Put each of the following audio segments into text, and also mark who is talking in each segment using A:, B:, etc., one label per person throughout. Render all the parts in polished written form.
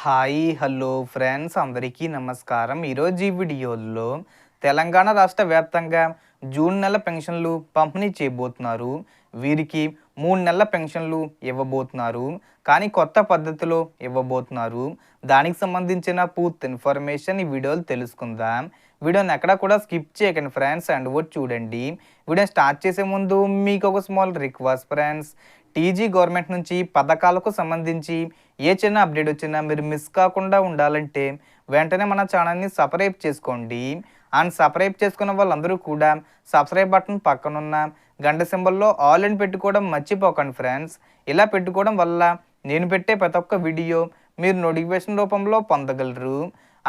A: Hi hello friends అందరికీ నమస్కారం. ఈరోజు ఈ వీడియోలో తెలంగాణ రాష్ట్ర వ్యాప్తంగా జూన్ నెల పెన్షన్లు పంపిణీ చేయబోతున్నారు. వీరికి 3 నెలల పెన్షన్లు ఇవ్వబోతున్నారు. కానీ కొత్త పద్ధతిలో ఇవ్వబోతున్నారు. దానికి సంబంధించిన పూర్తి ఇన్ఫర్మేషన్ ఈ వీడియోలో తెలుసుకుందాం. వీడియోని ఎక్కడ కూడా స్కిప్ చేయకండి ఫ్రెండ్స్, అండ్ వచ్చి చూడండి. వీడియో స్టార్ట్ చేసే ముందు మీకు ఒక small request friends, TG government నుంచి పథకాలకు సంబంధించి ఏ చిన్న అప్డేట్ వచ్చినా మీరు మిస్ కాకుండా ఉండాలంటే వెంటనే మన ఛానల్ని సబ్స్క్రైబ్ చేసుకోండి. అండ్ సబ్స్క్రైబ్ చేసుకున్న వాళ్ళందరూ కూడా సబ్స్క్రైబ్ బటన్ పక్కనున్న గంట సింబల్లో ఆల్ అని పెట్టుకోవడం మర్చిపోకండి ఫ్రెండ్స్. ఇలా పెట్టుకోవడం వల్ల నేను పెట్టే ప్రతి ఒక్క వీడియో మీరు నోటిఫికేషన్ రూపంలో పొందగలరు.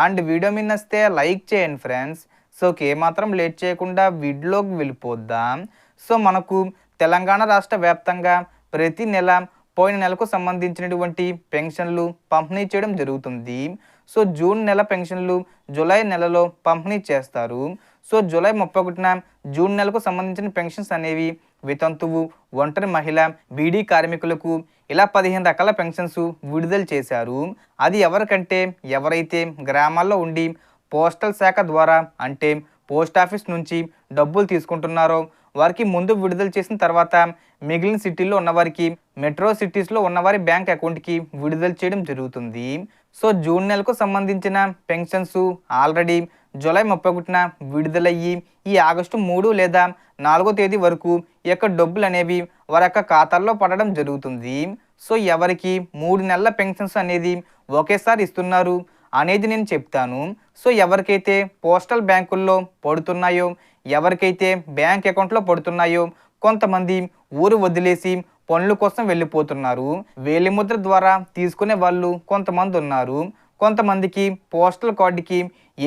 A: అండ్ వీడియో మీద నచ్చితే లైక్ చేయండి ఫ్రెండ్స్. సో ఏమాత్రం లేట్ చేయకుండా వీడియోలోకి వెళ్ళిపోద్దాం. సో మనకు తెలంగాణ రాష్ట్ర వ్యాప్తంగా ప్రతి నెల పోయిన నెలకు సంబంధించినటువంటి పెన్షన్లు పంపిణీ చేయడం జరుగుతుంది. సో జూన్ నెల పెన్షన్లు జూలై నెలలో పంపిణీ చేస్తారు. సో జూలై 31న జూన్ నెలకు సంబంధించిన పెన్షన్స్ అనేవి వితంతువు, ఒంటరి మహిళ, బీడీ కార్మికులకు ఇలా 15 రకాల పెన్షన్స్ విడుదల చేశారు. అది ఎవరికంటే ఎవరైతే గ్రామాల్లో ఉండి పోస్టల్ శాఖ ద్వారా అంటే పోస్ట్ ఆఫీస్ నుంచి డబ్బులు తీసుకుంటున్నారో వారికి ముందు విడుదల చేసిన తర్వాత మిగిలిన సిటీల్లో ఉన్నవారికి, మెట్రో సిటీస్లో ఉన్నవారి బ్యాంక్ అకౌంట్కి విడుదల చేయడం జరుగుతుంది. సో జూన్ నెలకు సంబంధించిన పెన్షన్స్ ఆల్రెడీ జూలై 31న విడుదలయ్యి ఈ ఆగస్టు 3 లేదా 4వ తేదీ వరకు ఈ యొక్క డబ్బులు అనేవి వారి యొక్క ఖాతాల్లో పడడం జరుగుతుంది. సో ఎవరికి 3 నెలల పెన్షన్స్ అనేది ఒకేసారి ఇస్తున్నారు అనేది నేను చెప్తాను. సో ఎవరికైతే పోస్టల్ బ్యాంకుల్లో పడుతున్నాయో, ఎవరికైతే బ్యాంక్ అకౌంట్లో పడుతున్నాయో, కొంతమంది ఊరు వదిలేసి పనుల కోసం వెళ్ళిపోతున్నారు. వేలిముద్ర ద్వారా తీసుకునే వాళ్ళు కొంతమంది ఉన్నారు. కొంతమందికి పోస్టల్ కార్డుకి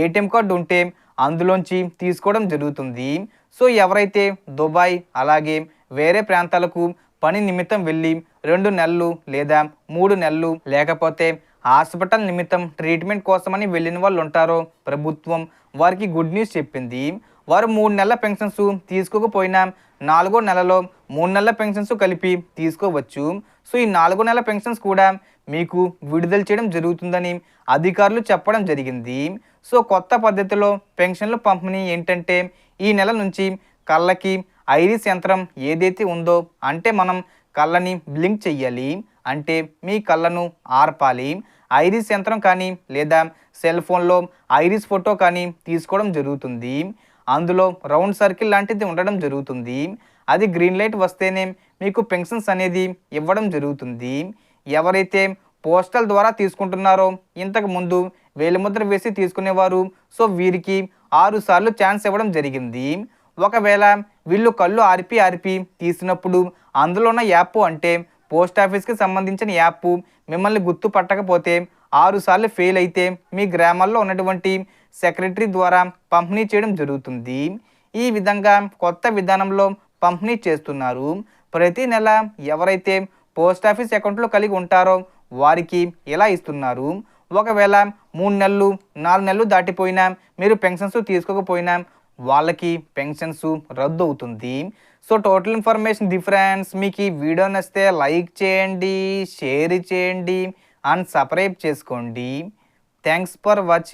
A: ఏటీఎం కార్డు ఉంటే అందులోంచి తీసుకోవడం జరుగుతుంది. సో ఎవరైతే దుబాయ్ అలాగే వేరే ప్రాంతాలకు పని నిమిత్తం వెళ్ళి 2 నెలలు లేదా 3 నెలలు లేకపోతే హాస్పిటల్ నిమిత్తం ట్రీట్మెంట్ కోసమని వెళ్ళిన వాళ్ళు ఉంటారో ప్రభుత్వం వారికి గుడ్ న్యూస్ చెప్పింది. వారు 3 నెలల పెన్షన్స్ తీసుకోకపోయినా 4వ నెలలో 3 నెలల పెన్షన్స్ కలిపి తీసుకోవచ్చు. సో ఈ 4 నెలల పెన్షన్స్ కూడా మీకు విడుదల చేయడం జరుగుతుందని అధికారులు చెప్పడం జరిగింది. సో కొత్త పద్ధతిలో పెన్షన్ల పంపిణీ ఏంటంటే ఈ నెల నుంచి కళ్ళకి ఐరిస్ యంత్రం ఏదైతే ఉందో అంటే మనం కళ్ళని బ్లింక్ చెయ్యాలి, అంటే మీ కళ్ళను ఆర్పాలి. ఐరిస్ యంత్రం కానీ లేదా సెల్ ఫోన్లో ఐరిస్ ఫోటో కానీ తీసుకోవడం జరుగుతుంది. అందులో రౌండ్ సర్కిల్ లాంటిది ఉండడం జరుగుతుంది. అది గ్రీన్ లైట్ వస్తేనే మీకు పెన్షన్స్ అనేది ఇవ్వడం జరుగుతుంది. ఎవరైతే పోస్టల్ ద్వారా తీసుకుంటున్నారో ఇంతకు ముందు వేలిముద్ర వేసి తీసుకునేవారు, సో వీరికి 6 సార్లు ఛాన్స్ ఇవ్వడం జరిగింది. ఒకవేళ వీళ్ళు కళ్ళు ఆర్పి తీసినప్పుడు అందులో ఉన్న యాప్ అంటే పోస్ట్ ఆఫీస్కి సంబంధించిన యాప్ మిమ్మల్ని గుర్తుపట్టకపోతే 6 సార్లు ఫెయిల్ అయితే మీ గ్రామాల్లో ఉన్నటువంటి సెక్రటరీ ద్వారా పంపిణీ చేయడం జరుగుతుంది. ఈ విధంగా కొత్త విధానంలో పంపిణీ చేస్తున్నారు. ప్రతి నెల ఎవరైతే పోస్ట్ ఆఫీస్ అకౌంట్లో కలిగి ఉంటారో వారికి ఎలా ఇస్తున్నారు. ఒకవేళ 3 నెలలు 4 నెలలు దాటిపోయినా మీరు పెన్షన్స్ తీసుకోకపోయినా వాళ్ళకి పెన్షన్స్ రద్దు అవుతుంది. So total information difference. మీకు ఈ వీడియో నచ్చితే లైక్ చేయండి, షేర్ చేయండి అండ్ సబ్స్క్రైబ్ చేసుకోండి. Thanks for watching.